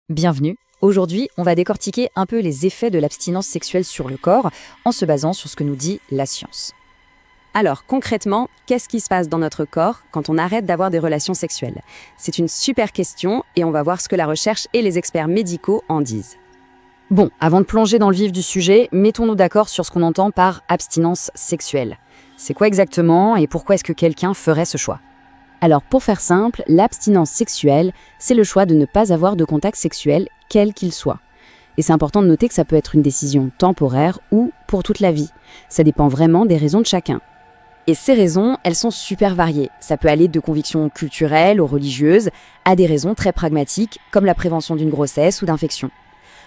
Bienvenue. Aujourd'hui, on va décortiquer un peu les effets de l'abstinence sexuelle sur le corps en se basant sur ce que nous dit la science. Alors concrètement, qu'est-ce qui se passe dans notre corps quand on arrête d'avoir des relations sexuelles? C'est une super question et on va voir ce que la recherche et les experts médicaux en disent. Bon, avant de plonger dans le vif du sujet, mettons-nous d'accord sur ce qu'on entend par abstinence sexuelle. C'est quoi exactement et pourquoi est-ce que quelqu'un ferait ce choix? Alors pour faire simple, l'abstinence sexuelle, c'est le choix de ne pas avoir de contact sexuel, quel qu'il soit. Et c'est important de noter que ça peut être une décision temporaire ou pour toute la vie. Ça dépend vraiment des raisons de chacun. Et ces raisons, elles sont super variées. Ça peut aller de convictions culturelles ou religieuses à des raisons très pragmatiques, comme la prévention d'une grossesse ou d'infection.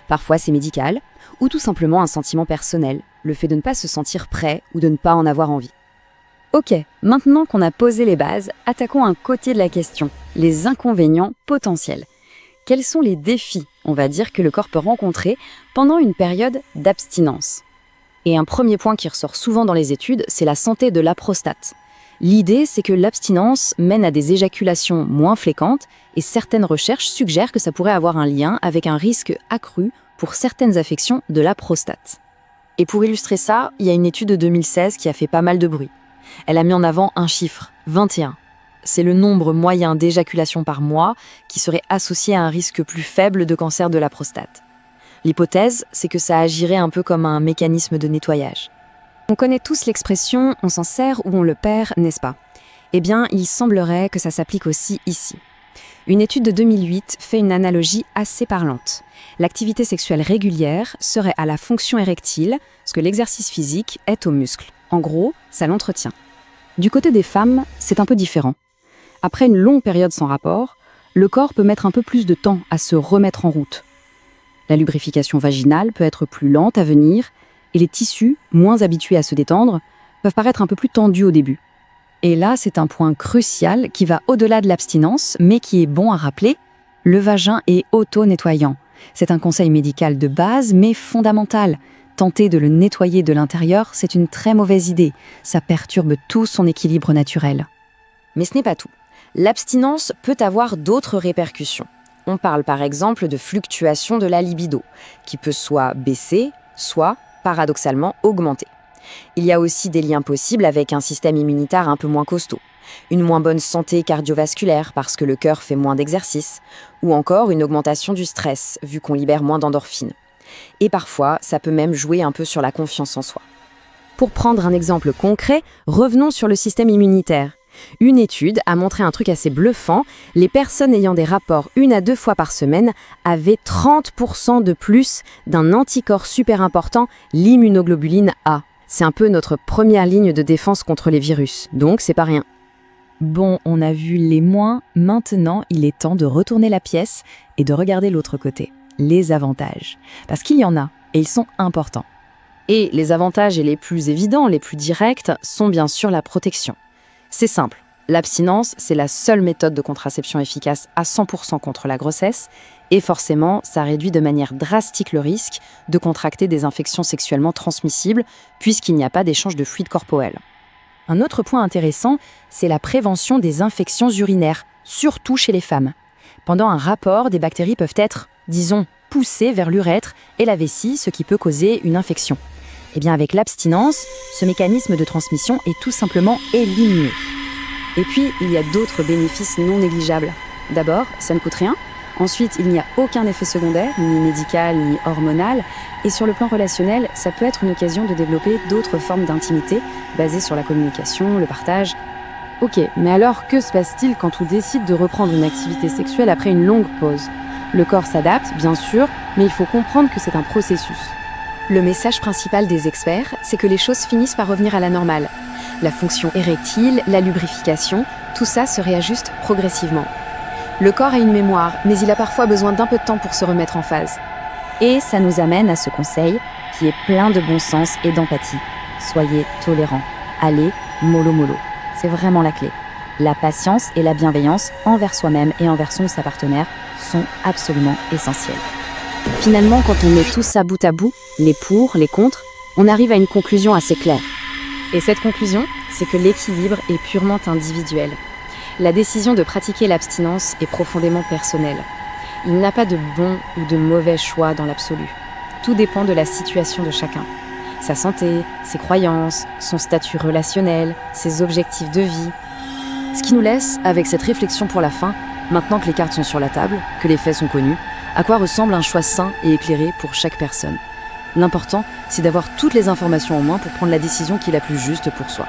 Parfois c'est médical, ou tout simplement un sentiment personnel, le fait de ne pas se sentir prêt ou de ne pas en avoir envie. Ok, maintenant qu'on a posé les bases, attaquons un côté de la question, les inconvénients potentiels. Quels sont les défis, on va dire, que le corps peut rencontrer pendant une période d'abstinence? Et un premier point qui ressort souvent dans les études, c'est la santé de la prostate. L'idée, c'est que l'abstinence mène à des éjaculations moins fréquentes et certaines recherches suggèrent que ça pourrait avoir un lien avec un risque accru pour certaines affections de la prostate. Et pour illustrer ça, il y a une étude de 2016 qui a fait pas mal de bruit. Elle a mis en avant un chiffre, 21. C'est le nombre moyen d'éjaculations par mois qui serait associé à un risque plus faible de cancer de la prostate. L'hypothèse, c'est que ça agirait un peu comme un mécanisme de nettoyage. On connaît tous l'expression « on s'en sert ou on le perd », n'est-ce pas? Eh bien, il semblerait que ça s'applique aussi ici. Une étude de 2008 fait une analogie assez parlante. L'activité sexuelle régulière serait à la fonction érectile, ce que l'exercice physique est aux muscles. En gros, ça l'entretient. Du côté des femmes, c'est un peu différent. Après une longue période sans rapport, le corps peut mettre un peu plus de temps à se remettre en route. La lubrification vaginale peut être plus lente à venir et les tissus, moins habitués à se détendre, peuvent paraître un peu plus tendus au début. Et là, c'est un point crucial qui va au-delà de l'abstinence, mais qui est bon à rappeler, le vagin est auto-nettoyant. C'est un conseil médical de base, mais fondamental. Tenter de le nettoyer de l'intérieur, c'est une très mauvaise idée. Ça perturbe tout son équilibre naturel. Mais ce n'est pas tout. L'abstinence peut avoir d'autres répercussions. On parle par exemple de fluctuation de la libido, qui peut soit baisser, soit, paradoxalement, augmenter. Il y a aussi des liens possibles avec un système immunitaire un peu moins costaud, une moins bonne santé cardiovasculaire parce que le cœur fait moins d'exercice, ou encore une augmentation du stress, vu qu'on libère moins d'endorphines. Et parfois, ça peut même jouer un peu sur la confiance en soi. Pour prendre un exemple concret, revenons sur le système immunitaire. Une étude a montré un truc assez bluffant, les personnes ayant des rapports 1 à 2 fois par semaine avaient 30% de plus d'un anticorps super important, l'immunoglobuline A. C'est un peu notre première ligne de défense contre les virus, donc c'est pas rien. Bon, on a vu les moins, maintenant il est temps de retourner la pièce et de regarder l'autre côté, les avantages. Parce qu'il y en a, et ils sont importants. Et les avantages les plus évidents, les plus directs, sont bien sûr la protection. C'est simple, l'abstinence, c'est la seule méthode de contraception efficace à 100% contre la grossesse, et forcément, ça réduit de manière drastique le risque de contracter des infections sexuellement transmissibles, puisqu'il n'y a pas d'échange de fluide corporel. Un autre point intéressant, c'est la prévention des infections urinaires, surtout chez les femmes. Pendant un rapport, des bactéries peuvent être, disons, poussées vers l'urètre et la vessie, ce qui peut causer une infection. Eh bien, avec l'abstinence, ce mécanisme de transmission est tout simplement éliminé. Et puis, il y a d'autres bénéfices non négligeables. D'abord, ça ne coûte rien. Ensuite, il n'y a aucun effet secondaire, ni médical, ni hormonal. Et sur le plan relationnel, ça peut être une occasion de développer d'autres formes d'intimité, basées sur la communication, le partage. Ok, mais alors que se passe-t-il quand on décide de reprendre une activité sexuelle après une longue pause? Le corps s'adapte, bien sûr, mais il faut comprendre que c'est un processus. Le message principal des experts, c'est que les choses finissent par revenir à la normale. La fonction érectile, la lubrification, tout ça se réajuste progressivement. Le corps a une mémoire, mais il a parfois besoin d'un peu de temps pour se remettre en phase. Et ça nous amène à ce conseil qui est plein de bon sens et d'empathie. Soyez tolérants. Allez, mollo mollo. C'est vraiment la clé. La patience et la bienveillance envers soi-même et envers son ou sa partenaire sont absolument essentielles. Finalement, quand on met tout ça bout à bout, les pour, les contre, on arrive à une conclusion assez claire. Et cette conclusion, c'est que l'équilibre est purement individuel. La décision de pratiquer l'abstinence est profondément personnelle. Il n'a pas de bon ou de mauvais choix dans l'absolu. Tout dépend de la situation de chacun. Sa santé, ses croyances, son statut relationnel, ses objectifs de vie. Ce qui nous laisse, avec cette réflexion pour la fin, maintenant que les cartes sont sur la table, que les faits sont connus, à quoi ressemble un choix sain et éclairé pour chaque personne. L'important, c'est d'avoir toutes les informations en main pour prendre la décision qui est la plus juste pour soi.